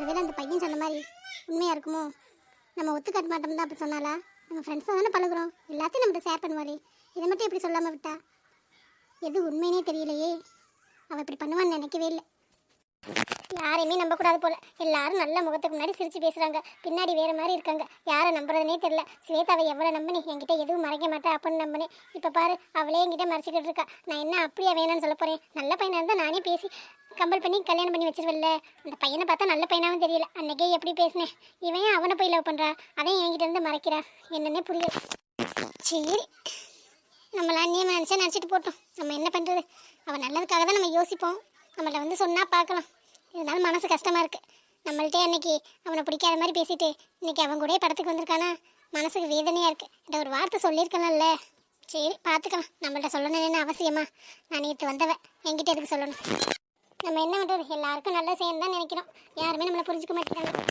ஒருவேளை அந்த பையன் சொன்ன மாதிரி உண்மையாக இருக்குமோ? நம்ம ஒத்துக்காட்ட மாட்டோம் தான் அப்படி சொன்னாலா? நம்ம ஃப்ரெண்ட்ஸாக தானே பழகுறோம், எல்லாத்தையும் நம்மகிட்ட ஷேர் பண்ணுவாளே, இதை மட்டும் எப்படி சொல்லாமல் விட்டா? எது உண்மைனே தெரியலையே. அவள் இப்படி பண்ணுவான்னு நினைக்கவே இல்லை. யாரையுமே நம்பக்கூடாது போல. எல்லாரும் நல்ல முகத்துக்கு முன்னாடி சிரிச்சு பேசுறாங்க, பின்னாடி வேற மாதிரி இருக்காங்க. யாரை நம்புறதுனே தெரியல. ஸ்வேதாவை எவ்வளவு நம்பினி, என்கிட்ட எதுவும் மறைக்க மாட்டேன் அப்படின்னு நம்பினேன். இப்ப பாரு, அவளே என்கிட்ட மறைச்சிக்கிட்டு இருக்கா. நான் என்ன அப்படியே வேணான்னு சொல்ல போறேன்? நல்ல பையனா இருந்தா நானே பேசி கம்பல் பண்ணி கல்யாணம் பண்ணி வச்சிருவல்ல. அந்த பையனை பார்த்தா நல்ல பையனாவும் தெரியல. அன்னைக்கே எப்படி பேசினேன், இவன் ஏன் அவனை போய் லவ் பண்றா, அதையும் என்கிட்ட இருந்து மறைக்கிறா, என்னன்னே புரியல. சரி, நம்மள அந்நியமா நினச்சிட்டு போட்டோம். நம்ம என்ன பண்றது? அவன் நல்லதுக்காக தான் நம்ம யோசிப்போம். நம்மள்ட்ட வந்து சொன்னா பார்க்கலாம். இருந்தாலும் மனசு கஷ்டமா இருக்கு. நம்மள்ட்டே அன்னைக்கு அவனை பிடிக்காத மாதிரி பேசிட்டு இன்னைக்கு அவன் கூட படத்துக்கு வந்திருக்கானா, மனசுக்கு வேதனையா இருக்கு. இந்த ஒரு வார்த்தை சொல்லியிருக்கலாம்ல. சரி, பார்த்துக்கலாம். நம்மள்ட்ட சொல்லணும்னு அவசியமா? நான் நேற்று வந்தவன், என்கிட்ட எதுக்கு சொல்லணும்? நம்ம என்ன பண்றது? எல்லாருக்கும் நல்ல செய்யணும் தான் நினைக்கிறோம். யாருமே நம்மளை புரிஞ்சுக்க மாட்டேங்கிறாங்க.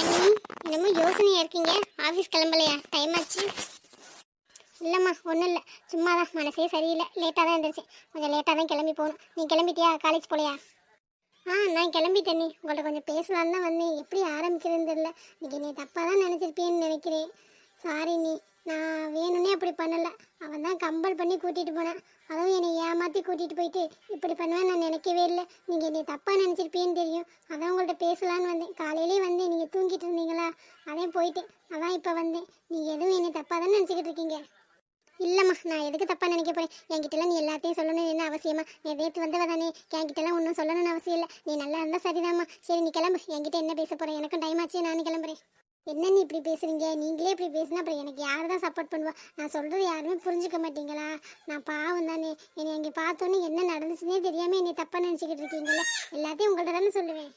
அண்ணி, இன்னமும் யோசனையா இருக்கீங்க? ஆஃபீஸ் கிளம்பலையா? டைம் ஆச்சு. இல்லைம்மா, ஒன்றும் இல்லை, சும்மா தான். மனசே சரியில்லை, லேட்டாக தான் இருந்துருச்சு. கொஞ்சம் லேட்டாக தான் கிளம்பி போகணும். நீ கிளம்பிட்டியா? காலேஜ் போலையா? நான் கிளம்பிட்டேன். நீ உங்கள்கிட்ட கொஞ்சம் பேசலான்னு தான் வந்தேன். எப்படி ஆரம்பிக்கிறதுன்னு தெரியல. நீங்கள் நீ தப்பாக தான் நினச்சிருப்பேன்னு நினைக்கிறேன். சாரி நீ, நான் வேணும்னே அப்படி பண்ணலை. அவன் தான் கம்பல் பண்ணி கூட்டிகிட்டு போனேன். அதுவும் என்னை ஏமாற்றி கூட்டிகிட்டு போயிட்டு இப்படி பண்ணுவேன் நான் நினைக்கவே இல்லை. நீங்கள் என்னை தப்பாக நினச்சிருப்பேன்னு தெரியும். அதான் உங்கள்கிட்ட பேசலான்னு வந்தேன். காலையிலே வந்தேன், நீங்கள் தூங்கிட்டு இருந்தீங்களா, அதே போயிட்டேன். அதான் இப்போ வந்தேன். நீங்கள் எதுவும் என்னை தப்பாக தான் நினச்சிக்கிட்டு இருக்கீங்க. இல்லைம்மா, நான் எதுக்கு தப்பாக நினைக்க போகிறேன்? என்கிட்டலாம் நீ எல்லாத்தையும் சொல்லணும்னு என்ன அவசியமா? நீ நேற்று வந்தவ தானே, என்கிட்டலாம் ஒன்றும் சொல்லணும்னு அவசியம் இல்லை. நீ நல்லா இருந்தால் சரிதாம்மா. சரி, நீ கிளம்பு. என்கிட்ட என்ன பேச போகிறேன்? எனக்கும் டைம் ஆச்சு, நானும் கிளம்புறேன். என்ன நீ இப்படி பேசுறீங்க? நீங்களே இப்படி பேசினா அப்புறம் எனக்கு யார் தான் சப்போர்ட் பண்ணுவா? நான் சொல்கிறது யாருமே புரிஞ்சுக்க மாட்டீங்களா? நான் பாவம் தானே. என்னை அங்கே பார்த்தோன்னே என்ன நடந்துச்சுன்னே தெரியாமல் என்னை தப்பாக நினச்சிக்கிட்டு இருக்கீங்களே. எல்லாத்தையும் உங்கள்கிட்ட தானே சொல்லுவேன்.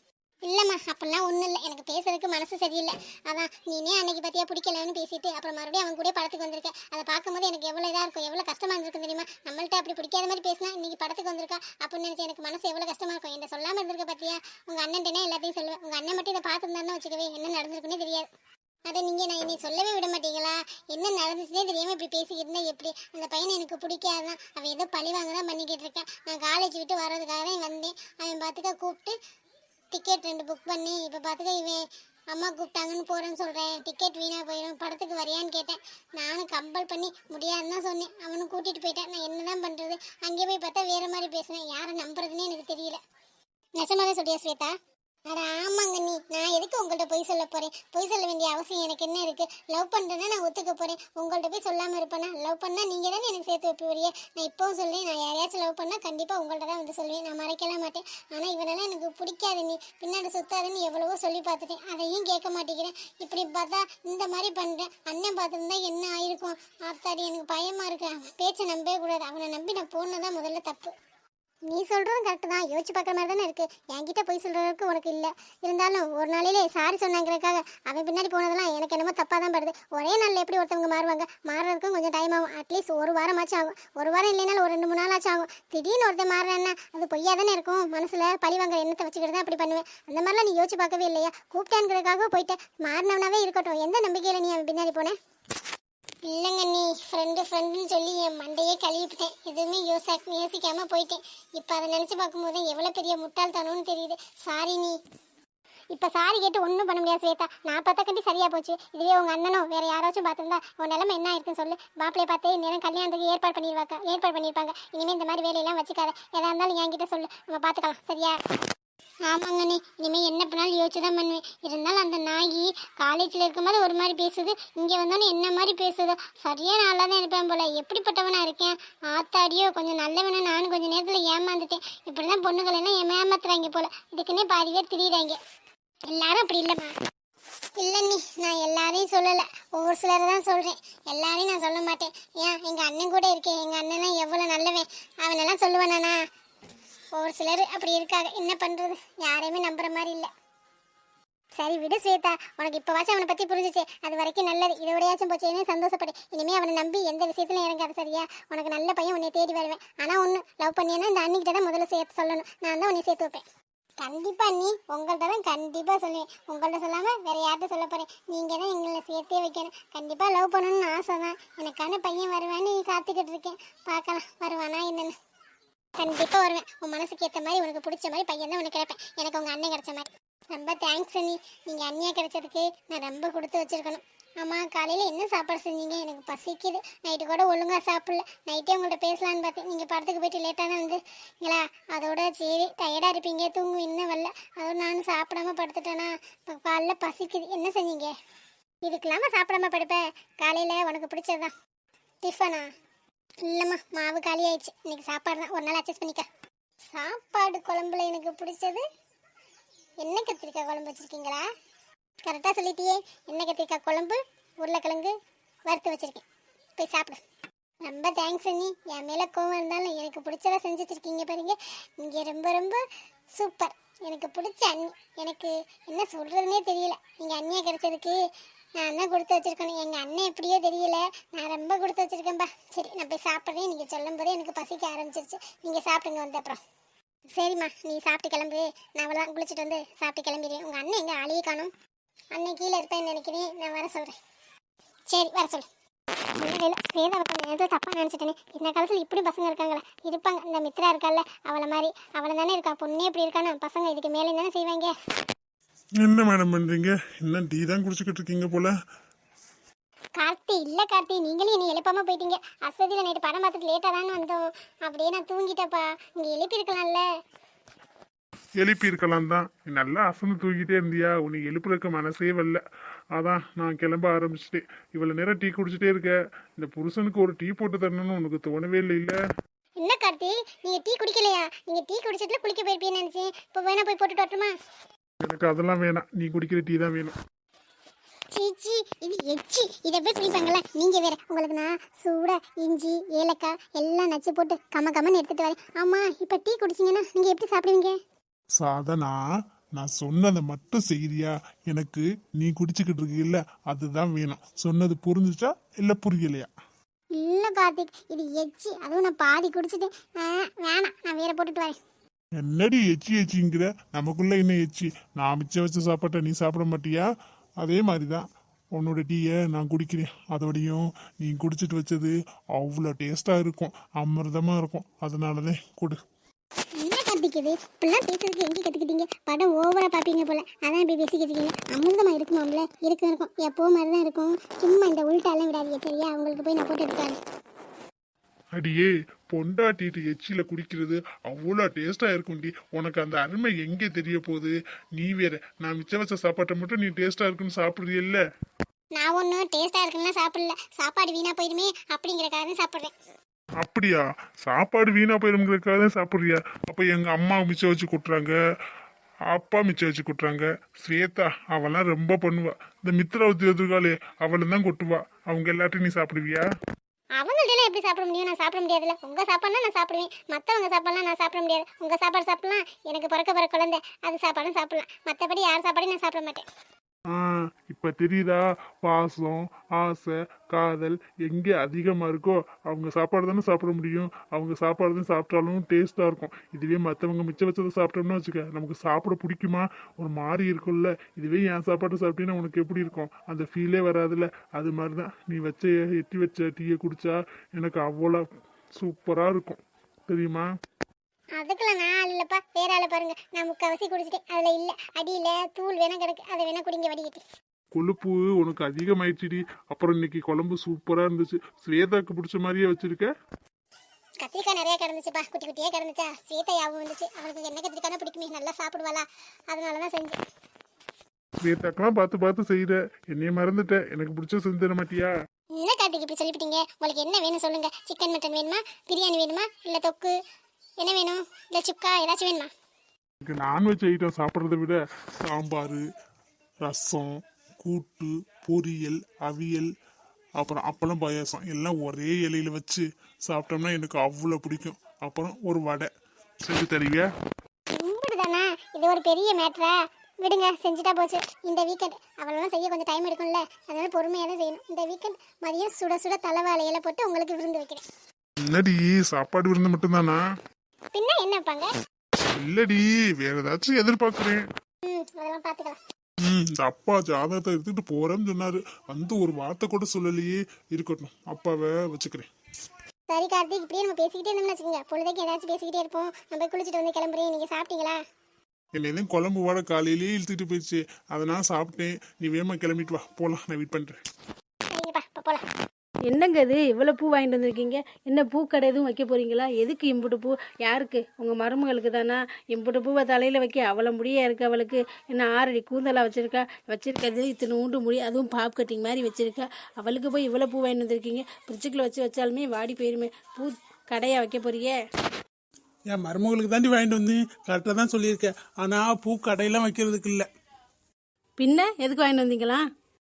இல்லைம்மா, அப்படிலாம் ஒன்றும் இல்லை. எனக்கு பேசுறதுக்கு மனசு சரியில்லை. அதான் நீனே அன்னைக்கு பற்றியா பிடிக்கலன்னு பேசிட்டு அப்புறம் மறுபடியும் அவன் கூட படத்துக்கு வந்திருக்க. அதை பார்க்கும்போது எனக்கு எவ்வளோ இதாக இருக்கும், எவ்வளோ கஷ்டமாக இருந்திருக்கும் தெரியுமா? நம்மள்ட்ட அப்படி பிடிக்காத மாதிரி பேசினா இன்னைக்கு படத்துக்கு வந்திருக்கா அப்படின்னு நினச்சி எனக்கு மனசு எவ்வளோ கஷ்டமாக இருக்கும். என்ன சொல்லாமல் இருந்திருக்க பார்த்தியா? உங்கள் அண்ணன்ட்டே எல்லாத்தையும் சொல்லுவேன். உங்கள் அண்ணன் மட்டும் இதை பார்த்துருந்தாருன்னு வச்சுக்கவே என்ன நடந்திருக்குன்னே தெரியாது. அதை நீங்கள் நான் என்னை சொல்லவே விட மாட்டீங்களா? என்ன நடந்துச்சுனே தெரியாமல் இப்படி பேசிக்கிட்டு எப்படி? அந்த பையனை எனக்கு பிடிக்காதான். அவன் ஏதோ பழி வாங்க தான் பண்ணிக்கிட்டு இருக்கேன். நான் காலேஜ் விட்டு வர்றதுக்காக தான் வந்தேன். அவன் பார்த்துக்க கூப்பிட்டு டிக்கெட் 2 புக் பண்ணி இப்போ பார்த்துக்க இவன் அம்மா கூப்பிட்டாங்கன்னு போகிறேன்னு சொல்கிறேன். டிக்கெட் வீணாக போயிடும், படத்துக்கு வரையான்னு கேட்டேன். நானும் கம்பல் பண்ணி முடியாதுன்னு தான் சொன்னேன். அவனும் கூட்டிகிட்டு போயிட்டேன். நான் என்ன தான் பண்ணுறது? அங்கே போய் பார்த்தா வேறு மாதிரி பேசுனேன். யாரை நம்புறதுன்னே எனக்கு தெரியல. நெசமாக தான் சொல்லியா ஸ்வேதா? அட ஆமாங்க நீ, நான் எதுக்கு உங்கள்கிட்ட பொய் சொல்ல போகிறேன்? பொய் சொல்ல வேண்டிய அவசியம் எனக்கு என்ன இருக்குது? லவ் பண்ணுறேன்னா நான் ஒத்துக்க போகிறேன். உங்கள்கிட்ட போய் சொல்லாமல் இருப்பேனா? லவ் பண்ணால் நீங்கள் தானே எனக்கு சேர்த்து வைப்பீங்க. நான் இப்போவும் சொல்கிறேன், நான் யாரையாச்சும் லவ் பண்ணால் கண்டிப்பாக உங்கள்கிட்ட தான் வந்து சொல்லுவேன். நான் மறைக்கலாம் மாட்டேன். ஆனால் இவனெல்லாம் எனக்கு பிடிக்காது, நீ பின்னாடி சுத்தாதுன்னு எவ்வளவோ சொல்லி பார்த்துட்டேன். அதையும் கேட்க மாட்டேங்கிறேன். இப்படி பார்த்தா இந்த மாதிரி பண்ணுறேன். அண்ணன் பார்த்துருந்தா என்ன ஆயிருக்கும்? ஆத்தாடி, எனக்கு பயமாக இருக்கு. அவன் பேச்சை நம்பவே கூடாது. அவனை நம்பி நான் போனதான் முதல்ல தப்பு. நீ சொல்கிறதும் கரெக்டு தான். யோசிச்சு பார்க்குற மாதிரி தானே இருக்குது. என்கிட்ட போய் சொல்கிறதுக்கு உனக்கு இல்லை. இருந்தாலும் ஒரு நாளிலே சாரி சொன்னாங்கிறதுக்காக அவன் பின்னாடி போனதெல்லாம் எனக்கு என்னமோ தப்பாக தான் படுது. ஒரே நாளில் எப்படி ஒருத்தவங்க மாறுவாங்க? மாறுறதுக்கும் கொஞ்சம் டைம் ஆகும். அட்லீஸ்ட் 1 வாரமாச்சும் ஆகும். 1 வாரம் இல்லைனாலும் ஒரு 2-3 நாளாச்சும் ஆகும். திடீர்னு ஒருத்தர் மாறுறேன்னா அது பொய்யா தானே இருக்கும். மனசில் பழிவாங்க எண்ணத்தை வச்சுக்கிட்டு தான் அப்படி பண்ணுவேன். அந்த மாதிரிலாம் நீ யோசிச்சு பார்க்கவே இல்லையா? கூப்பிட்டாங்கிறதுக்காக போயிட்டேன். மாறினவனாவே இருக்கட்டும். எந்த நம்பிக்கையில் நீ அவன் பின்னாடி போனேன்? இல்லைங்க நீ, ஃப்ரெண்டுன்னு சொல்லி என் மண்டையே கழுவிட்டேன். எதுவுமே யோசிக்காமல் போயிட்டேன். இப்போ அதை நினச்சி பார்க்கும்போது எவ்வளோ பெரிய முட்டாள்தனம்னு தெரியுது. சாரி நீ. இப்போ சாரி கேட்டு ஒன்றும் பண்ண முடியாது ஸ்வேதா. நான் பார்த்தா கண்டி சரியாக போச்சு. இதுவே உங்கள் அண்ணனோ வேறு யாராச்சும் பார்த்துருந்தா உன் நிலமை என்ன ஆயிருக்குன்னு சொல்லு. மாப்பிள்ளையை பார்த்து நேரம் கல்யாணத்துக்கு ஏற்பாடு பண்ணியிருப்பாங்க. இனிமேல் இந்த மாதிரி வேலையெல்லாம் வச்சுக்காத. எதாக இருந்தாலும் என்கிட்ட சொல்லு, நம்ம பார்த்துக்கலாம். சரியா? ஆமாங்க நீ, இனிமேல் என்ன பண்ணாலும் யோசிச்சு தான் பண்ணுவேன். இருந்தாலும் அந்த நாயி காலேஜில் இருக்கும்போது ஒரு மாதிரி பேசுது, இங்கே வந்தோன்னே என்ன மாதிரி பேசுதோ. சரியாக நல்லா தான் இருப்பேன் போல. எப்படிப்பட்டவனா இருக்கேன்? ஆத்தாடியோ, கொஞ்சம் நல்லவனா நானும் கொஞ்சம் நேரத்தில் ஏமாந்துட்டேன். இப்படி தான் பொண்ணுகள் எல்லாம் ஏமாத்துறாங்க போல. இதுக்குன்னே பாதி பேர் திரியிறாங்க. எல்லாரும் அப்படி இல்லைம்மா. இல்லை நீ, நான் எல்லாரையும் சொல்லலை, ஒவ்வொரு சிலரை தான் சொல்கிறேன். எல்லாரையும் நான் சொல்ல மாட்டேன். ஏன், எங்கள் அண்ணன் கூட இருக்கேன். எங்கள் அண்ணன்லாம் எவ்வளோ நல்லவன், அவனெல்லாம் சொல்லுவேனாண்ணா? ஒரு சிலர் அப்படி இருக்காங்க. என்ன பண்ணுறது? யாரையுமே நம்புற மாதிரி இல்லை. சரி விடு ஸ்வேதா, உனக்கு இப்போவாச்சும் அவனை பற்றி புரிஞ்சிச்சு, அது வரைக்கும் நல்லது. இதோடையாச்சும் போச்சேன்னு சந்தோஷப்படு. இனிமேல் அவனை நம்பி எந்த விஷயத்துலையும் இறங்காது. சரியா? உனக்கு நல்ல பையன், உன்னை தேடி வருவேன். ஆனால் ஒன்று, லவ் பண்ணியேன்னா இந்த அண்ணிக்கிட்ட தான் முதல்ல சேர்த்து சொல்லணும். நான் தான் உன்னை சேர்த்து வைப்பேன். கண்டிப்பாக நீ, உங்கள்கிட்ட தான் கண்டிப்பாக சொல்லுவேன். உங்கள்கிட்ட சொல்லாமல் வேறு யார்கிட்ட சொல்ல போகிறேன்? நீங்கள் தான் எங்களை சேர்த்தே வைக்கணும். கண்டிப்பாக லவ் பண்ணணும்னு ஆசை தான். எனக்கான பையன் வருவான்னு காத்துக்கிட்டு இருக்கேன். பார்க்கலாம் வருவானா என்னென்னு. கண்டிப்பாக வருவேன். உன் மனசுக்கு ஏற்ற மாதிரி, உனக்கு பிடிச்ச மாதிரி பையன் தான் உனக்கு கிடைப்பேன். எனக்கு உங்கள் அண்ணன் கிடைச்ச மாதிரி. ரொம்ப தேங்க்ஸ் அண்ணி. நீங்கள் அண்ணியாக கிடைச்சதுக்கு நான் ரொம்ப கொடுத்து வச்சிருக்கணும். ஆமாம், காலையில் என்ன சாப்பாடு செஞ்சீங்க? எனக்கு பசிக்குது. நைட்டு கூட ஒழுங்காக சாப்பிடல. நைட்டே உங்கள்கிட்ட பேசலான்னு பார்த்தேன். நீங்கள் படத்துக்கு போயிட்டு லேட்டாக தான் வந்துங்களா? அதோட சரி டயர்டாக இருப்பீங்க, தூங்கும் இன்னும் வரல. அதோட நானும் சாப்பிடாம படுத்துட்டேன்னா இப்போ காலைல பசிக்குது. என்ன செஞ்சீங்க? இதுக்கெல்லாமல் சாப்பிடாம படுப்பேன். காலையில் உனக்கு பிடிச்சது தான். டிஃபனா? இல்லைம்மா, மாவு காலி ஆயிடுச்சு. இன்னைக்கு சாப்பாடு தான், ஒரு நாள் அட்ஜஸ்ட் பண்ணிக்க. சாப்பாடு குழம்புல எனக்கு பிடிச்சது எண்ணெய் கத்திரிக்காய் குழம்பு வச்சுருக்கீங்களா? கரெக்டாக சொல்லிட்டியே. எண்ணெய் கத்திரிக்காய் குழம்பு, உருளைக்கிழங்கு வறுத்து வச்சுருக்கேன். போய் சாப்பிடு. ரொம்ப தேங்க்ஸ் அண்ணி. என் மேலே கோவம் இருந்தாலும் எனக்கு பிடிச்சதா செஞ்சு வச்சுருக்கீங்க பாருங்க. நீங்கள் ரொம்ப ரொம்ப சூப்பர். எனக்கு பிடிச்ச அண்ணி. எனக்கு என்ன சொல்கிறதுனே தெரியல. நீங்கள் அண்ணியாக கிடைச்சதுக்கு நான் தான் கொடுத்து வச்சுருக்கணும். எங்கள் அண்ணன் எப்படியோ தெரியல, நான் ரொம்ப கொடுத்து வச்சுருக்கேன்ப்பா. சரி, நான் போய் சாப்பிட்றேன். நீங்கள் சொல்லும் போதே எனக்கு பசிக்க ஆரம்பிச்சிருச்சு. நீங்கள் சாப்பிடுங்க வந்த அப்புறம். சரிம்மா, நீ சாப்பிட்டு கிளம்பு. நான் அவ்வளோதான் குளிச்சுட்டு வந்து சாப்பிட்டு கிளம்பிடுறேன். உங்கள் அண்ணன் எங்கே ஆளையே காணும்? அண்ணன் கீழே இருப்பேன்னு நினைக்கிறேன். நான் வர சொல்கிறேன். சரி, வர சொல்லு. வேதா பக்கம் ஏதோ தப்பாக நினச்சிட்டேனே. இந்த காலத்தில் இப்படி பசங்க இருக்காங்களா? இருப்பாங்க. இந்த மித்ரா இருக்கால, அவளை மாதிரி அவளை தானே இருக்கா. பொண்ணே இப்படி இருக்கானா? பசங்க இதுக்கு மேலே தானே செய்வாங்க. என்ன மேடம் பண்றீங்க? என்ன டீ தான் குடிச்சுக்கிட்டு இருக்கீங்க போல. கார்த்தி, இல்லை கார்த்தி, நீங்களும் என்னை எழுப்பாமல் போயிட்டீங்க. அசதியில் நைட்டு படம் பார்த்துட்டு லேட்டாக தானே வந்தோம். அப்படியே நான் தூங்கிட்டப்பா. இங்கே எழுப்பியிருக்கலாம்ல. எழுப்பி இருக்கலாம் தான். நீ நல்லா அசந்து தூங்கிட்டே இருந்தியா? உன்னை எழுப்புறதுக்கு மனசே வரல. அதான் நான் கிளம்ப ஆரம்பிச்சிட்டேன். இவ்வளோ நேரம் டீ குடிச்சிட்டே இருக்க. இந்த புருஷனுக்கு ஒரு டீ போட்டு தரணும்னு உனக்கு தோணவே இல்லை இல்லை? என்ன கார்த்தி, நீங்கள் டீ குடிக்கலையா? நீங்கள் டீ குடிச்சிட்டு குளிக்க போயிருப்பீங்கன்னு நினச்சேன். இப்போ வேணா போய் போட்டுட்டு வரட்டுமா? எனக்கு அதெல்லாம் வேணாம். நீ குடிக்கிற டீ தான் வேணும். சீச்சி, இது எச்சி. இதை போய் குடிப்பாங்களா? நீங்கள் வேற. உங்களுக்கு நான் சூட இஞ்சி ஏலக்காய் எல்லாம் நச்சு போட்டு கம்மன்னு எடுத்துகிட்டு வரேன். ஆமாம், இப்போ டீ குடிச்சிங்கன்னா நீங்கள் எப்படி சாப்பிடுவீங்க? சாதனா, நான் சொன்னதை மட்டும் செய்யறியா? எனக்கு நீ குடிச்சுக்கிட்டு இருக்கீல்ல, அதுதான் வேணும். சொன்னது புரிஞ்சுச்சா இல்லை புரியலையா? இல்லை கார்த்திக், இது எச்சி. அதுவும் நான் பாதி குடிச்சிட்டு வேணாம், நான் வேற போட்டுட்டு வரேன். என்னடி எச்சி எச்சிங்கிற? நமக்குள்ள என்ன எச்சி? நான் மிச்சம் வச்ச சாப்பாட்டை நீ சாப்பிட மாட்டியா? அதே மாதிரி தான் உன்னோட டீயை நான் குடிக்கிறேன். அதோடையும் நீ குடிச்சிட்டு வச்சது அவ்வளோ டேஸ்டாக இருக்கும், அமிர்தமாக இருக்கும். அதனால தான் கொடு. என்ன கார்த்திக் இது? இப்படிலாம் பேசுறதுக்கு எங்கே கற்றுக்கிட்டீங்க? படம் ஓவராக பார்ப்பீங்க போல, அதான் இப்படி பேசிக்கிட்டு இருக்கீங்க. அமிர்தமாக இருக்குமாம்ல? இருக்கும். எப்போ மாதிரி தான் இருக்கும். சும்மா இந்த உள்டாலாம் விடாதீங்க சரியா? அவங்களுக்கு போய் நான் போட்டு எடுத்துக்காரு. அடியே, பொண்டாட்டிட்டு எச்சில குடிக்கிறது அவ்வளோ டேஸ்டா இருக்கும்டி. உனக்கு அந்த அருமை எங்கே தெரிய போகுது? நீ வேற, நான் மிச்சம் வச்ச சாப்பாட்டை மட்டும் நீ டேஸ்டா இருக்குன்னு சாப்பிடுறியல்ல. நான் ஒன்றும் டேஸ்ட்டாக இருக்குன்னா சாப்பிடல. சாப்பாடு வீணாக போயிடுமே அப்படிங்கிறக்காக தான் சாப்பிட்றேன். அப்படியா? சாப்பாடு வீணா போயிருங்கிறதுக்காக தான் சாப்பிடுறியா? அப்ப எங்க அம்மா மிச்சம் வச்சு கொட்டுறாங்க, அப்பா மிச்சம் வச்சு கொட்டுறாங்க. ஸ்வேதா அவெல்லாம் ரொம்ப பண்ணுவா. இந்த மித்ராவதி எதிர்காலே அவளும் தான் கொட்டுவா. அவங்க எல்லாத்தையும் நீ சாப்பிடுவியா? அவங்கள்ட்ட எப்படி சாப்பிட முடியும்? நான் சாப்பிட முடியாதுல்ல. உங்கள் சாப்பாடுனா நான் சாப்பிடுவேன், மற்றவங்க சாப்பாடுலாம் நான் சாப்பிட முடியாது. உங்கள் சாப்பாடு சாப்பிடலாம், எனக்கு பிறக்க குழந்தை அது சாப்பாடும் சாப்பிடலாம். மற்றபடி யார் சாப்பாடையும் நான் சாப்பிட மாட்டேன். இப்ப தெரியுதா? பாசம், ஆசை, காதல் எங்கே அதிகமா இருக்கோ அவங்க சாப்பாடு தானே சாப்பிட முடியும். அவங்க சாப்பாடு தான் சாப்பிட்டாலும் டேஸ்டா இருக்கும். இதுவே மற்றவங்க மிச்சம் வச்சதை சாப்பிட்டோம்னு வச்சுக்க, நமக்கு சாப்பிட பிடிக்குமா? ஒரு மாதிரி இருக்கும்ல. இதுவே என் சாப்பாடு சாப்பிட்டீங்கன்னா உனக்கு எப்படி இருக்கும்? அந்த ஃபீலே வராதுல்ல. அது மாதிரிதான் நீ எட்டி வச்ச டீயை குடிச்சா எனக்கு அவ்வளோ சூப்பரா இருக்கும், தெரியுமா? அதுக்கெல்லாம் நான் இல்லைப்பா, வேற ஆளை பாருங்க. நான் முக்கால்வாசி குடிச்சிட்டேன். அதில் இல்லை, அடியில் தூள் வேணா கிடக்கு, அதை வேணா குடிங்க வடிகட்டி. கொழுப்பு உனக்கு அதிகமாயிடுச்சுடி. அப்புறம் இன்னைக்கு குழம்பு சூப்பரா இருந்துச்சு. ஸ்வேதாக்கு பிடிச்ச மாதிரியே வச்சிருக்க. கத்திரிக்காய் நிறைய கிடந்துச்சுப்பா, குட்டி குட்டியாக கிடந்துச்சா. ஸ்வேதா ஞாபகம் வந்துச்சு. அவளுக்கு என்ன கத்திரிக்காய் பிடிக்குமே, நல்லா சாப்பிடுவாளா, அதனால தான் செஞ்சேன். ஸ்வேதாக்கெல்லாம் பார்த்து பார்த்து செய்யற, என்னைய மறந்துட்ட. எனக்கு பிடிச்ச செஞ்சு தர மாட்டியா? என்ன கார்த்திக் இப்படி சொல்லிவிட்டீங்க? உங்களுக்கு என்ன வேணும் சொல்லுங்க. சிக்கன் மட்டன் வேணுமா, பிரியாணி வேணுமா, இல்லை தொக்கு என்ன வேணும், இல்லை சுக்கா ஏதாச்சும் வேணுமா? எனக்கு நான்வெஜ் ஐட்டம் சாப்பிட்றத விட சாம்பார், ரசம், கூட்டு, பொரியல், அவியல், அப்புறம் அப்பளம், பாயாசம் எல்லாம் ஒரே இலையில வச்சு சாப்பிட்டோம்னா எனக்கு அவ்வளோ பிடிக்கும். அப்புறம் ஒரு வடை செஞ்சு தருவியா? கும்பிடுதானா? இது ஒரு பெரிய மேட்ரா? விடுங்க, செஞ்சுட்டா போச்சு. இந்த வீக்கெண்ட் அவளெல்லாம் செய்ய கொஞ்சம் டைம் எடுக்கும்ல, அதனால பொறுமையாக தான் செய்யணும். இந்த வீக்கெண்ட் மதியம் சுட சுட தலைவாழையில போட்டு உங்களுக்கு விருந்து வைக்கிறேன். என்னடி சாப்பாடு விருந்து மட்டும்தானா? பின்ன என்ன வைப்பாங்க? இல்லடி, வேற ஏதாச்சும் எதிர்பார்க்குறேன். அதெல்லாம் பார்த்துக்கலாம். இந்த அப்பா ஜாதகத்தை எடுத்துக்கிட்டு போறேன்னு சொன்னாரு. வந்து ஒரு வார்த்தை கூட சொல்லலையே. இருக்கட்டும், அப்பாவை வச்சுக்கிறேன். சரி கார்த்திக், இப்படியே நம்ம பேசிக்கிட்டே இருந்தோம்னு வச்சுக்கோங்க, பொழுதுக்கு ஏதாச்சும் பேசிக்கிட்டே இருப்போம். நம்ம போய் குளிச்சுட்டு வந்து கிளம்புறேன். நீங்கள் சாப்பிட்டீங்களா? என்ன எதுவும் குழம்பு வாட காலையிலேயே இழுத்துட்டு போயிடுச்சு, அதனால சாப்பிட்டேன். நீ வேகமா கிளம்பிட்டு வா, போலாம். நான் வெயிட் பண்றேன். சரிங்கப்பா இப்போ போகலாம். என்னங்க இது இவ்வளோ பூ வாங்கிட்டு வந்திருக்கீங்க? என்ன பூக்கடை எதுவும் வைக்க போறீங்களா? எதுக்கு இம்புட்டு பூ? யாருக்கு? உங்கள் மருமகளுக்கு தானா? இம்புட்டு பூவை தலையில் வைக்க அவ்வளோ முடியா இருக்கு அவளுக்கு. என்ன 6 அடி கூந்தலா வச்சிருக்கிறது இத்தனை முடி, அதுவும் பாப் கட்டிங் மாதிரி வச்சிருக்கா. அவளுக்கு போய் இவ்வளோ பூ வாங்கிட்டு வந்திருக்கீங்க? ஃப்ரிட்ஜுக்குள்ள வச்சாலுமே வாடி போயிருமே. பூ கடையா வைக்க போறியே? என் மருமகளுக்கு தாண்டி வாங்கிட்டு வந்து கரெக்டாக தான் சொல்லியிருக்கேன். ஆனால் பூ கடையெல்லாம் வைக்கிறதுக்கு இல்லை. பின்ன எதுக்கு வாங்கிட்டு வந்தீங்களா?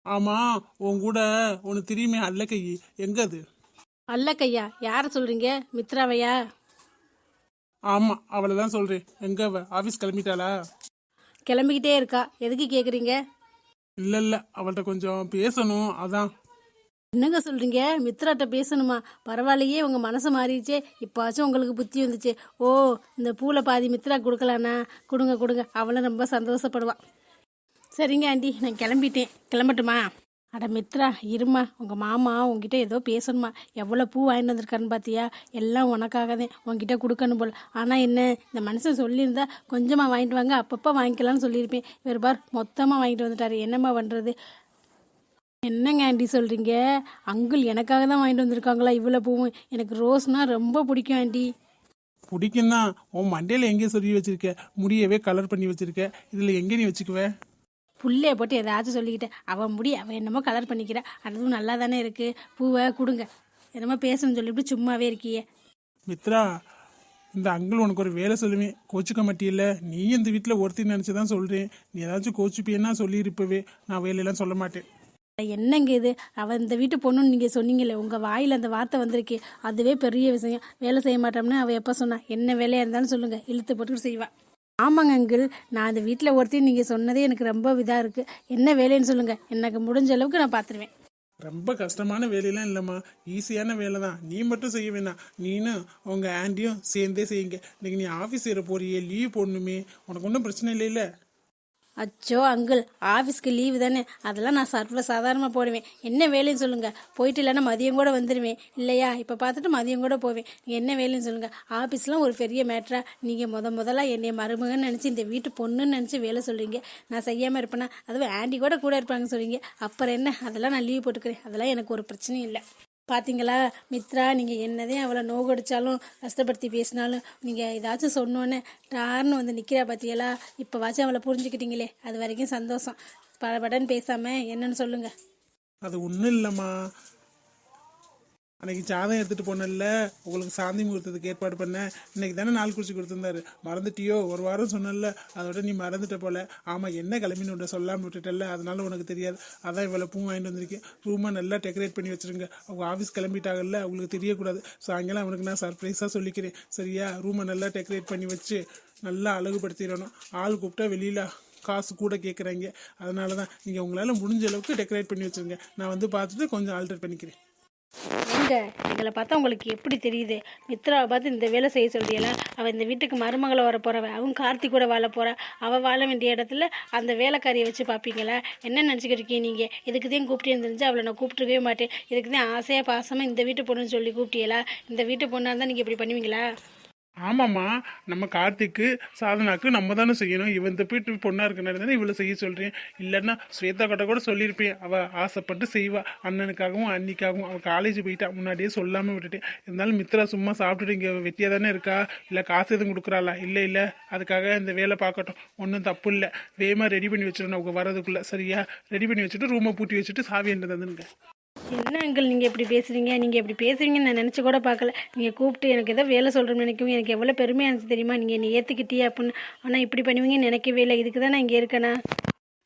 ஆமாம், உன் கூட உனக்கு தெரியுமே அல்ல கை, எங்க அது? அல்ல கையா? யாரை சொல்றீங்க? மித்ராவையா? ஆமாம், அவளை தான் சொல்கிறேன். எங்க அவ ஆஃபீஸ் கிளம்பிட்டாளா? கிளம்பிக்கிட்டே இருக்கா. எதுக்கு கேட்குறீங்க? இல்லை அவள்கிட்ட கொஞ்சம் பேசணும், அதான். என்னங்க சொல்றீங்க? மித்ராட்ட பேசணுமா? பரவாயில்லையே, உங்க மனசு மாறிடுச்சே. இப்போச்சும் உங்களுக்கு புத்தி வந்துச்சு. ஓ, இந்த பூல பாதி மித்ரா கொடுக்கலானா? கொடுங்க. அவளும் ரொம்ப சந்தோஷப்படுவா. சரிங்க ஆண்டி, நான் கிளம்பிட்டேன். கிளம்பட்டுமா? அட மித்ரா, இருமா. உங்க மாமா உங்ககிட்ட ஏதோ பேசணுமா? எவ்வளோ பூ வாங்கிட்டு வந்திருக்காருன்னு பார்த்தியா? எல்லாம் உனக்காக தான், உங்ககிட்ட கொடுக்கணும் போல். ஆனால் என்ன, இந்த மனுஷன் சொல்லியிருந்தா கொஞ்சமாக வாங்கிட்டு வாங்க, அப்பப்போ வாங்கிக்கலாம்னு சொல்லியிருப்பேன். இவர் பார் மொத்தமாக வாங்கிட்டு வந்துட்டாரு. என்னம்மா பண்ணுறது? என்னங்க ஆண்டி சொல்கிறீங்க? அங்குள் எனக்காக தான் வாங்கிட்டு வந்திருக்காங்களா இவ்வளோ பூவும்? எனக்கு ரோஸ்னால் ரொம்ப பிடிக்கும் ஆண்டி. பிடிக்கும் தான். உன் மண்டையில் எங்கேயும் சொல்லி வச்சிருக்க? முடியவே கலர் பண்ணி வச்சிருக்க. இதில் எங்கே நீ வச்சுக்குவ? புள்ளைய போட்டு ஏதாச்சும் சொல்லிக்கிட்டேன். அவன் முடி அவன் என்னமோ கலர் பண்ணிக்கிறா. அதுவும் நல்லா தானே இருக்குது. பூவை கொடுங்க. என்னமோ பேசணும்னு சொல்லிவிட்டு சும்மாவே இருக்கியே. மித்ரா, இந்த அங்கிள் உனக்கு ஒரு வேலை சொல்லுவேன், கோச்சுக்க மாட்டியில்ல? நீ இந்த வீட்டில் ஒருத்தி நினச்சி தான் சொல்கிறேன். நீ ஏதாச்சும் கோச்சுப்பியன்னா சொல்லியிருப்பவே. நான் வேலையெல்லாம் சொல்ல மாட்டேன். என்னங்க இது? அவன் இந்த வீட்டு பொண்ணுன்னு நீங்கள் சொன்னீங்களே, உங்கள் வாயில் அந்த வார்த்தை வந்திருக்கே, அதுவே பெரிய விஷயம். வேலை செய்ய மாட்டோம்னு அவள் எப்போ சொன்னா? என்ன வேலையாக இருந்தாலும் சொல்லுங்கள், இழுத்து போட்டு செய்வாள். ஆமாங்க அங்கிள், நான் அந்த வீட்டில் ஒருத்தி நீங்கள் சொன்னதே எனக்கு ரொம்ப இதாக இருக்குது. என்ன வேலைன்னு சொல்லுங்கள், எனக்கு முடிஞ்ச அளவுக்கு நான் பார்த்துருவேன். ரொம்ப கஷ்டமான வேலையெல்லாம் இல்லைம்மா, ஈஸியான வேலை தான். நீ மட்டும் செய்ய வேணாம், நீனும் உங்கள் ஆண்டியும் சேர்ந்தே செய்யுங்க. இன்னைக்கு நீ ஆஃபீஸ் ஏற போறியே, லீவ் போடணுமே, உனக்கு ஒன்றும் பிரச்சனை இல்லைல்ல? அச்சோ அங்கிள், ஆஃபீஸ்க்கு லீவு தானே, அதெல்லாம் நான் சர்வ சாதாரணமாக போடுவேன். என்ன வேலைன்னு சொல்லுங்கள். போயிட்டு இல்லைன்னா மதியம் கூட வந்துடுவேன். இல்லையா, இப்போ பார்த்துட்டு மதியம் கூட போவேன். நீங்கள் என்ன வேலைன்னு சொல்லுங்கள். ஆஃபீஸ்லாம் ஒரு பெரிய மேட்ரா? நீங்கள் முதல்ல என்னை மருமகன்னு நினச்சி இந்த வீட்டு பொண்ணுன்னு நினச்சி வேலை சொல்கிறீங்க. நான் செய்யாமல் இருப்பேனா? அதுவும் ஆண்டி கூட இருப்பாங்கன்னு சொல்கிறீங்க. அப்புறம் என்ன, அதெல்லாம் நான் லீவ் போட்டுக்கிறேன். அதெல்லாம் எனக்கு ஒரு பிரச்சனையும் இல்லை. பார்த்தீங்களா மித்ரா, நீங்கள் என்னதே அவளை நோகடிச்சாலும் கஷ்டப்படுத்தி பேசினாலும் நீங்கள் ஏதாச்சும் சொன்னோன்னே டார்னு வந்து நிற்கிறா பார்த்தியலா? இப்போ வாச்சும் அவளை புரிஞ்சுக்கிட்டீங்களே, அது வரைக்கும் சந்தோஷம். படபடன்னு பேசாமல் என்னன்னு சொல்லுங்கள். அது ஒன்றும் இல்லைம்மா, அன்னைக்கு சாதம் எடுத்துகிட்டு போனல, உங்களுக்கு சாந்தி முகூர்த்தத்துக்கு ஏற்பாடு பண்ணேன். இன்னைக்கு தானே நாள் குறிச்சு கொடுத்துருந்தாரு, மறந்துட்டியோ? ஒரு வாரம் சொன்னல, அதோட நீ மறந்துட்ட போல. ஆமாம், என்ன கிளம்பின்னு உன்னை சொல்லாமல் விட்டுட்டல, அதனால உனக்கு தெரியாது. அதான் இவ்வளோ பூ வாங்கிட்டு வந்திருக்கேன். ரூமை நல்லா டெக்கரேட் பண்ணி வச்சுருங்க. அவங்க ஆஃபீஸ் கிளம்பிட்டாங்கல்ல, அவங்களுக்கு தெரியக்கூடாது. சாயங்காலம் அவனுக்கு நான் சர்ப்ரைஸாக சொல்லிக்கிறேன், சரியா? ரூமை நல்லா டெக்கரேட் பண்ணி வச்சு நல்லா அழகுபடுத்திடணும். ஆள் கூப்பிட்டா வெளியில் காசு கூட கேட்குறாங்க. அதனால தான் நீங்கள் உங்களால் முடிஞ்ச அளவுக்கு டெக்கரேட் பண்ணி வச்சுருங்க. நான் வந்து பார்த்துட்டு கொஞ்சம் ஆல்டர் பண்ணிக்கிறேன். எங்க எங்களை பார்த்தா உங்களுக்கு எப்படி தெரியுது? மித்ராவை பார்த்து இந்த வேலை செய்ய சொல்றீங்களா? அவள் இந்த வீட்டுக்கு மருமகளை வர போறவ, அவன் கார்த்தி கூட வாழ போறா. அவள் வாழ வேண்டிய இடத்துல அந்த வேலைக்காரியை வச்சு பார்ப்பீங்களா? என்ன நினச்சிக்கிட்டு இருக்கீங்க நீங்கள்? இதுக்கு தான் கூப்பிட்டு இருந்துருந்துச்சு, அவளை நான் கூப்பிட்டுருக்கவே மாட்டேன். இதுக்கு தான் ஆசையாக பாசமாக இந்த வீட்டு பொண்ணுன்னு சொல்லி கூப்பிட்டீங்களா? இந்த வீட்டு பொண்ணாக இருந்தால் நீங்கள் இப்படி பண்ணுவீங்களா? ஆமாம்மா, நம்ம கார்த்திக்கு சாதனாக்கு நம்ம தானே செய்யணும். இவன் இந்த வீட்டு பொண்ணாக இருக்கனால தானே இவ்வளோ செய்ய சொல்கிறேன். இல்லைன்னா ஸ்வேதா கிட்ட கூட சொல்லியிருப்பேன். அவள் ஆசைப்பட்டு செய்வா, அண்ணனுக்காகவும் அன்னிக்காகவும். அவள் காலேஜ் போயிட்டா, முன்னாடியே சொல்லாமல் விட்டுட்டேன். இருந்தாலும் மித்ரா சும்மா சாப்பிட்டுட்டு இங்கே வெட்டியாக தானே இருக்கா? இல்லை காசு எதுவும் கொடுக்குறாளா? இல்லை, அதுக்காக இந்த வேலை பார்க்கட்டும், ஒன்றும் தப்பு இல்லை. வேகமாக ரெடி பண்ணி வச்சிடணும் அவங்க வரதுக்குள்ளே, சரியா? ரெடி பண்ணி வச்சுட்டு ரூமை பூட்டி வச்சுட்டு சாவி என்று தந்துருங்க. என்ன அங்கிள் நீங்கள் எப்படி பேசுகிறீங்க? நீங்கள் எப்படி பேசுகிறீங்கன்னு நான் நினச்சி கூட பார்க்கல. நீங்கள் கூப்பிட்டு எனக்கு ஏதோ வேலை சொல்கிறேன்னு நினைக்கவும் எனக்கு எவ்வளோ பெருமையாக இருந்துச்சு தெரியுமா? நீங்கள் என்னை ஏற்றுக்கிட்டே அப்படின்னு. ஆனால் இப்படி பண்ணுவீங்கன்னு நினைக்கவே இல்லை. இதுக்கு தான் நான் இங்கே இருக்கேனா?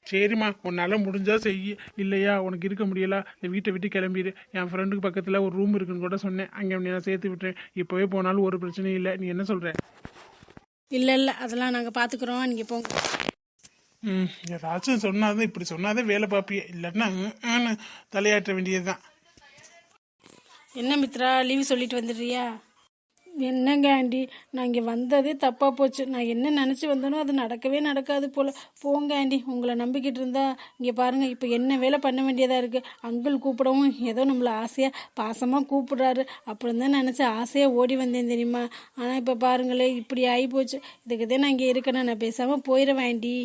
சரிம்மா, உன்னால் முடிஞ்சா செய்ய. இல்லையா, உனக்கு இருக்க முடியல, இந்த வீட்டை விட்டு கிளம்பிடு. என் ஃப்ரெண்டுக்கு பக்கத்தில் ஒரு ரூம் இருக்குன்னு கூட சொன்னேன், அங்கே நான் சேர்த்து விட்டுறேன். இப்போவே போனாலும் ஒரு பிரச்சனையும் இல்லை. நீ என்ன சொல்கிற? இல்லை அதெல்லாம் நாங்கள் பார்த்துக்குறோம், நீங்கள் போங்க. ஏதாச்சும் சொன்னாதான், இப்படி சொன்னாதான் வேலை பார்ப்பியே, இல்லைன்னா தலையாட்ட வேண்டியது தான். என்ன மித்ரா, லீவு சொல்லிட்டு வந்துடுறியா? என்னங்க ஆண்டி, நான் இங்கே வந்ததே தப்பாக போச்சு. நான் என்ன நினச்சி வந்தேனோ அது நடக்கவே நடக்காது போல். போங்க ஆண்டி, உங்களை நம்பிக்கிட்டு இருந்தா இங்கே பாருங்கள், இப்போ என்ன வேலை பண்ண வேண்டியதாக இருக்குது. அங்கிள் கூப்பிடவும் ஏதோ நம்மளை ஆசையாக பாசமாக கூப்பிடுறாரு. அப்புறம் தான் நினச்சி ஆசையாக ஓடி வந்தேன் தெரியுமா. ஆனால் இப்போ பாருங்களே, இப்படி ஆகி போச்சு. இதுக்கு தான் நான் இங்கே இருக்கேன். நான் பேசாமல் போயிடுவேன் ஆண்டி.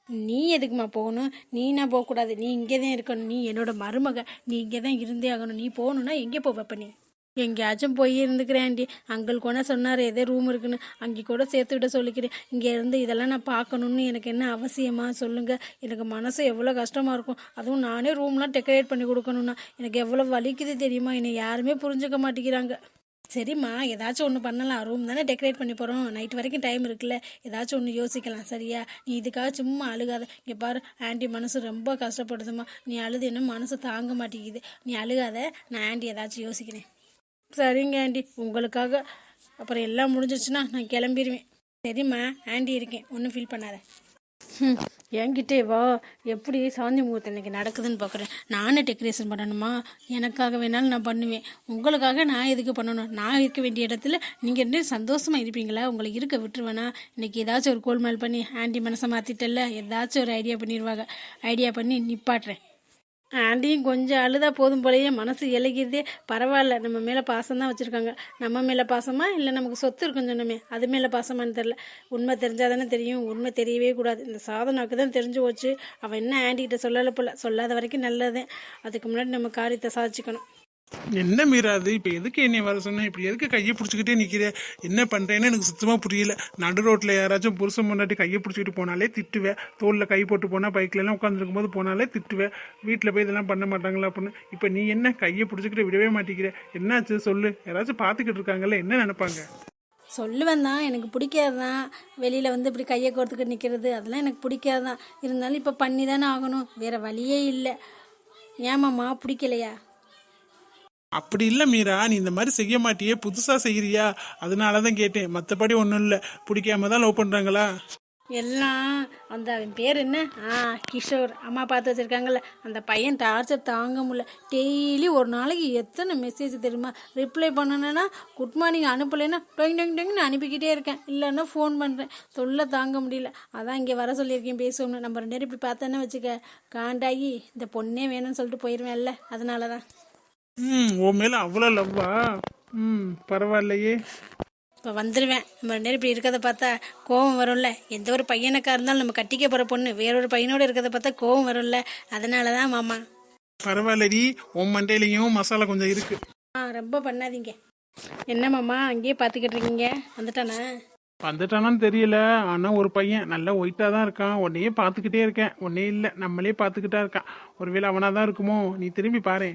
நீ எதுக்குமா போகணும்? நீனா போகக்கூடாது, நீ இங்கே தான் இருக்கணும். நீ என்னோட மருமக, நீ இங்கே தான் இருந்தே ஆகணும். நீ போகணுன்னா எங்கே போவப்ப? நீ எங்கேயாச்சும் போய் இருந்துக்கிறேன் ஆண்டி. அங்கிள் கூட சொன்னார் எதே ரூம் இருக்குன்னு, அங்கே கூட சேர்த்து விட சொல்லிக்கிறேன். இங்கே இருந்து இதெல்லாம் நான் பார்க்கணுன்னு எனக்கு என்ன அவசியமா சொல்லுங்கள். எனக்கு மனசு எவ்வளோ கஷ்டமாக இருக்கும். அதுவும் நானே ரூம்லாம் டெக்கரேட் பண்ணி கொடுக்கணுன்னா எனக்கு எவ்வளோ வலிக்குது தெரியுமா. என்னை யாருமே புரிஞ்சுக்க மாட்டேங்கிறாங்க. சரிம்மா, ஏதாச்சும் ஒன்று பண்ணலாம். ரூம் தானே டெக்கரேட் பண்ணி போகிறோம், நைட் வரைக்கும் டைம் இருக்குல்ல, ஏதாச்சும் ஒன்று யோசிக்கலாம். சரியா? நீ இதுக்காக சும்மா அழுகாத. இங்கே பாரு, ஆண்டி மனசு ரொம்ப கஷ்டப்படுதுமா. நீ அழுது என்ன மனசு தாங்க மாட்டேங்குது. நீ அழுகாத, நான் ஆண்டி ஏதாச்சும் யோசிக்கிறேன். சரிங்க ஆண்டி, உங்களுக்காக. அப்புறம் எல்லாம் முடிஞ்சிச்சுன்னா நான் கிளம்பிடுவேன். சரிம்மா, ஆண்டி இருக்கேன், ஒன்றும் ஃபீல் பண்ணாத. என்கிட்டே வா. எப்படி சாந்தி முகூர்த்தம் இன்னைக்கு நடக்குதுன்னு பார்க்குறேன். நானே டெக்கரேஷன் பண்ணணுமா? எனக்காக வேணாலும் நான் பண்ணுவேன். உங்களுக்காக நான் எதுக்கு பண்ணணும்? நான் இருக்க வேண்டிய இடத்துல நீங்கள் ரெண்டு சந்தோஷமாக இருப்பீங்களா? உங்களை இருக்க விட்டுருவேனா? இன்னைக்கு ஏதாச்சும் ஒரு கோல்மால் பண்ணி ஆண்டி மனசை மாற்றிட்டல, ஏதாச்சும் ஒரு ஐடியா பண்ணிடுவாங்க. ஐடியா பண்ணி நிப்பாட்டுறேன். ஆண்டியும் கொஞ்சம் அழுதா போதும் போலயே மனசு இலகிதே. பரவாயில்ல, நம்ம மேலே பாசம் தான் வச்சுருக்காங்க. நம்ம மேலே பாசமா இல்லை நமக்கு சொத்து இருக்குன்னு சொன்னோமே அது மேலே பாசமானு தெரில. உண்மை தெரிஞ்சால் தானே தெரியும். உண்மை தெரியவே கூடாது. இந்த சாதனாவுக்கு தான் தெரிஞ்சு போச்சு. அவன் என்ன ஆண்டிகிட்ட சொல்லலை போல. சொல்லாத வரைக்கும் நல்லதே. அதுக்கு முன்னாடி நம்ம காரியத்தை சாதிச்சுக்கணும். என்ன மீறாது? இப்போ எதுக்கு என்னை வர சொன்னேன்? இப்படி எதுக்கு கையை பிடிச்சிக்கிட்டே நிற்கிற? என்ன பண்ணுறேன்னு எனக்கு சுத்தமாக புரியல. நடு ரோட்டில் யாராச்சும் புருஷன் முன்னாடி கையை பிடிச்சிக்கிட்டு போனாலே திட்டுவேன். தோளில் கை போட்டு போனால் பைக்லலாம் உட்காந்துருக்கும் போது போனாலே திட்டுவேன். வீட்டில் போய் இதெல்லாம் பண்ண மாட்டாங்களா அப்படின்னு. இப்போ நீ என்ன கையை பிடிச்சிக்கிட்டு விடவே மாட்டேங்கிற? என்னாச்சு சொல்லு. யாராச்சும் பார்த்துக்கிட்டு இருக்காங்கல்ல, என்ன நினைப்பாங்க? சொல்லுவேன் தான், எனக்கு பிடிக்காது தான். வெளியில் வந்து இப்படி கையை கோர்த்துக்கிட்டு நிற்கிறது அதெல்லாம் எனக்கு பிடிக்காது தான். இருந்தாலும் இப்போ பண்ணி தானே ஆகணும், வேறு வழியே இல்லை. ஏமாம்மா, பிடிக்கலையா? அப்படி இல்லை மீரா, நீ இந்த மாதிரி செய்ய மாட்டியே, புதுசாக செய்கிறியா? அதனால தான் கேட்டேன். மற்றபடி ஒன்றும் இல்லை. பிடிக்காம தான் லவ் பண்ணுறாங்களா? எல்லாம் அந்த அவன் பேர் என்ன, கிஷோர் அம்மா பார்த்து வச்சுருக்காங்கல்ல, அந்த பையன் டார்ச்சர் தாங்க முடியல. டெய்லி ஒரு நாளைக்கு எத்தனை மெசேஜ் தெரியுமா? ரிப்ளை பண்ணணுன்னா குட் மார்னிங் அனுப்பலைன்னா டொங் டொங் டொங்னு அனுப்பிக்கிட்டே இருக்கேன். இல்லைன்னா ஃபோன் பண்ணுறேன். தொல்லை தாங்க முடியல. அதான் இங்கே வர சொல்லியிருக்கேன் பேசுவோம்னு. நம்ம 2 பேரும் இப்படி பார்த்தோன்னு வச்சுக்க, காண்டாகி இந்த பொண்ணே வேணும்னு சொல்லிட்டு போயிடுவேன்ல, அதனால தான். உன் மேலே அவ்வளோ லவ்வா? பரவாயில்லையே. இப்போ வந்துடுவேன். நம்ம 2 பேரும் இப்படி இருக்கிறத பார்த்தா கோவம் வரும்ல. எந்த ஒரு பையனுக்காக இருந்தாலும் நம்ம கட்டிக்க போகிற பொண்ணு வேறொரு பையனோடு இருக்கிறத பார்த்தா கோவம் வரும்ல, அதனால தான் மாமா. பரவாயில்லடி, உன் மண்டையிலையும் மசாலா கொஞ்சம் இருக்கு. ரொம்ப பண்ணாதீங்க. என்ன மாமா அங்கேயே பார்த்துக்கிட்டு இருக்கீங்க? வந்துட்டானா? வந்துட்டானான்னு தெரியல. ஆனால் ஒரு பையன் நல்லா ஒயிட்டாக தான் இருக்கான். உன்னையே பார்த்துக்கிட்டே இருக்கேன். ஒன்னே இல்லை, நம்மளே பார்த்துக்கிட்டா இருக்கான். ஒருவேளை அவனாக தான் இருக்குமோ? நீ திரும்பி பாரு.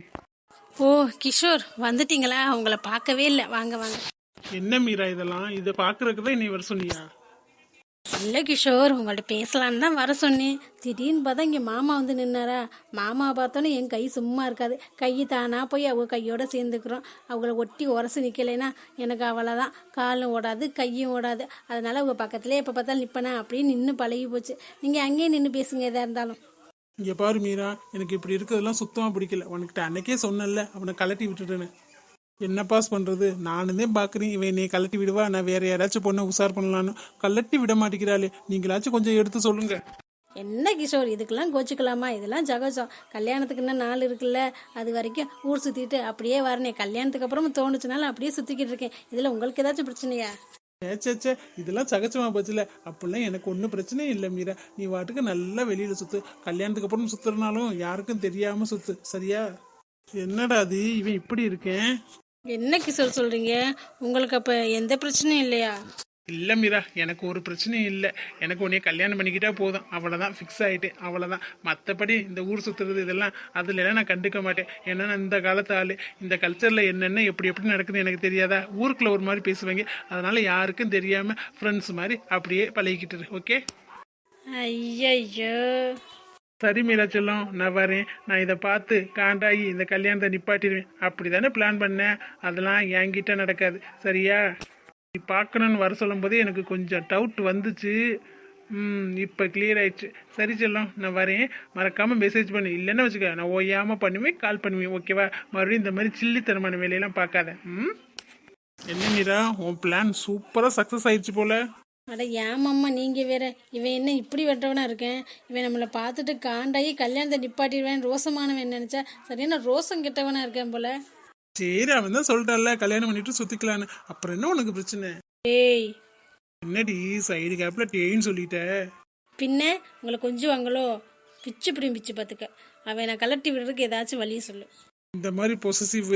ஓ கிஷோர், வந்துட்டீங்களா? உங்களை பார்க்கவே இல்லை. வாங்க வாங்க. என்ன மீரா இதெல்லாம்? இதை பார்க்கறதுக்கு தான் நீ வர சொன்னியா? இல்லை கிஷோர், உங்கள்ட்ட பேசலான்னு தான் வர சொன்னேன். திடீர்னு பார்த்தா இங்கே மாமா வந்து நின்னாரா. மாமாவை பார்த்தோன்னே என் கை சும்மா இருக்காது. கை தானாக போய் அவங்க கையோட சேர்ந்துக்கிறோம். அவங்கள ஒட்டி உரசி நிற்கலைன்னா எனக்கு அவ்வளோதான். காலும் ஓடாது, கையும் ஓடாது. அதனால அவங்க பக்கத்துலேயே எப்போ பார்த்தாலும் நிற்பேனா அப்படியே நின்று பழகி போச்சு. நீங்கள் அங்கேயே நின்று பேசுங்க எதாக இருந்தாலும். இங்கே பாரு மீரா, எனக்கு இப்படி இருக்கிறதெல்லாம் சுத்தமாக பிடிக்கல. உனக்கிட்ட அன்னைக்கே சொன்னல, அவனை கலட்டி விட்டுட்டேன்னு. என்ன பாஸ் பண்ணுறது? நானும் தான் பார்க்குறேன். இவன் என்னை கலட்டி விடுவா, நான் வேற யாராச்சும் பொண்ணை உசார் பண்ணலான்னு. கலட்டி விட மாட்டேங்கிறாளே. நீங்களாச்சும் கொஞ்சம் எடுத்து சொல்லுங்க. என்ன கிஷோர், இதுக்கெல்லாம் கோச்சிக்கலாமா? இதெல்லாம் ஜகஜம். கல்யாணத்துக்கு இன்னும் நாள் இருக்குல்ல, அது வரைக்கும் ஊர் சுற்றிட்டு அப்படியே வரனே. கல்யாணத்துக்கு அப்புறமும் தோணுச்சுனாலும் அப்படியே சுற்றிக்கிட்டு இருக்கேன். இதில் உங்களுக்கு ஏதாச்சும் பிரச்சனையா? ஏச்சே, இதெல்லாம் சகஜமா போச்சுல. அப்படிலாம் எனக்கு ஒன்றும் பிரச்சனையும் இல்லை மீரா. நீ வாட்டுக்கு நல்லா வெளியில சுத்து. கல்யாணத்துக்கு அப்புறம் சுத்துறனாலும் யாருக்கும் தெரியாம சுத்து, சரியா? என்னடா அது, இவன் இப்படி இருக்கேன்? என்ன கிஷோர் சொல்றீங்க? உங்களுக்கு அப்ப எந்த பிரச்சனையும் இல்லையா? இல்லை மீரா, எனக்கு ஒரு பிரச்சனையும் இல்லை. எனக்கு உன்னைய கல்யாணம் பண்ணிக்கிட்டா போதும், அவ்வளோதான். ஃபிக்ஸ் ஆகிட்டு, அவ்வளோதான். மற்றபடி இந்த ஊர் சுற்றுறது இதெல்லாம் அதுலலாம் நான் கண்டுக்க மாட்டேன். ஏன்னா நான் இந்த காலத்து ஆள். இந்த கல்ச்சரில் என்னென்ன எப்படி நடக்குதுன்னு எனக்கு தெரியாதா? ஊருக்குள்ள ஒரு மாதிரி பேசுவாங்க. அதனால யாருக்கும் தெரியாமல் ஃப்ரெண்ட்ஸ் மாதிரி அப்படியே பழகிக்கிட்டு. ஓகே? ஐயோ, சரி மீரா செல்லம், நான் வரேன். நான் இதை பார்த்து காண்டாகி இந்த கல்யாணத்தை நிப்பாட்டிடுவேன். அப்படி தானே பிளான் பண்ணேன். அதெல்லாம் என்கிட்ட நடக்காது, சரியா? நீ பார்க்கணுன்னு வர சொல்லும் போதே எனக்கு கொஞ்சம் டவுட் வந்துச்சு. இப்போ கிளியர் ஆயிடுச்சு. சரி செல்லம், நான் வரேன். மறக்காமல் மெசேஜ் பண்ணு. இல்லைன்னு வச்சுக்க, நான் ஓயாமல் பண்ணுவேன், கால் பண்ணுவேன். ஓகேவா? மறுபடியும் இந்த மாதிரி சில்லித்தனமான வேலையெல்லாம் பார்க்காத. என்ன மீரா, உன் பிளான் சூப்பராக சக்ஸஸ் ஆயிடுச்சு போல. அட ஏமாம்மா நீங்கள் வேற, இவன் என்ன இப்படி வெட்டவனா இருக்கேன், இவன் நம்மளை பார்த்துட்டு காண்டாகி கல்யாணத்தை நிப்பாட்டிடுவேன் ரோசமானவன் நினச்சா சரியான ரோசம் கெட்டவனா இருக்கேன் போல. சரி, அவன் தான் சொல்லிட்டான்ல கல்யாணம் பண்ணிட்டு சுத்திக்கலான்னு, அப்புறம் என்ன உனக்கு பிரச்சனை? ஏய் என்னடி சைடு கேப்ல டேன்னு சொல்லிட்ட? பின்ன உங்களை கொஞ்சம் வாங்களோ பிச்சு பிடியும் பிச்சு பார்த்துக்க. அவன் நான் கலட்டி விடுறதுக்கு ஏதாச்சும் வழியை சொல்லு. இந்த மாதிரி பொசசிவ்,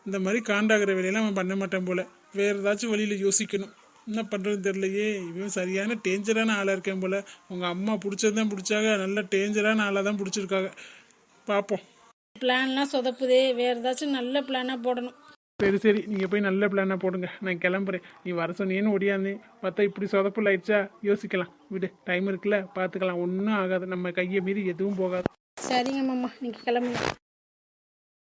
இந்த மாதிரி காண்டாகிற வேலையெல்லாம் அவன் பண்ண மாட்டான் போல. வேற ஏதாச்சும் வழியில யோசிக்கணும். என்ன பண்றதுன்னு தெரியலையே. இவன் சரியான டேஞ்சரான ஆளா இருக்கேன் போல. உங்க அம்மா பிடிச்சதான் பிடிச்சாங்க, நல்ல டேஞ்சரான ஆளா தான் பிடிச்சிருக்காங்க. பார்ப்போம். பிளான்லாம் சொதப்புதே, வேறு ஏதாச்சும் நல்ல பிளானாக போடணும். சரி சரி, நீங்கள் போய் நல்ல பிளானாக போடுங்க, நான் கிளம்புறேன். நீ வர சொன்னேன்னு ஒடியாந்தேன், பார்த்தா இப்படி சொதப்புல ஆயிடுச்சா. யோசிக்கலாம் விடு, டைம் இருக்குல்ல, பார்த்துக்கலாம். ஒன்றும் ஆகாது, நம்ம கையை மீறி எதுவும் போகாது. சரிங்க மாமா, நீங்கள் கிளம்புங்க.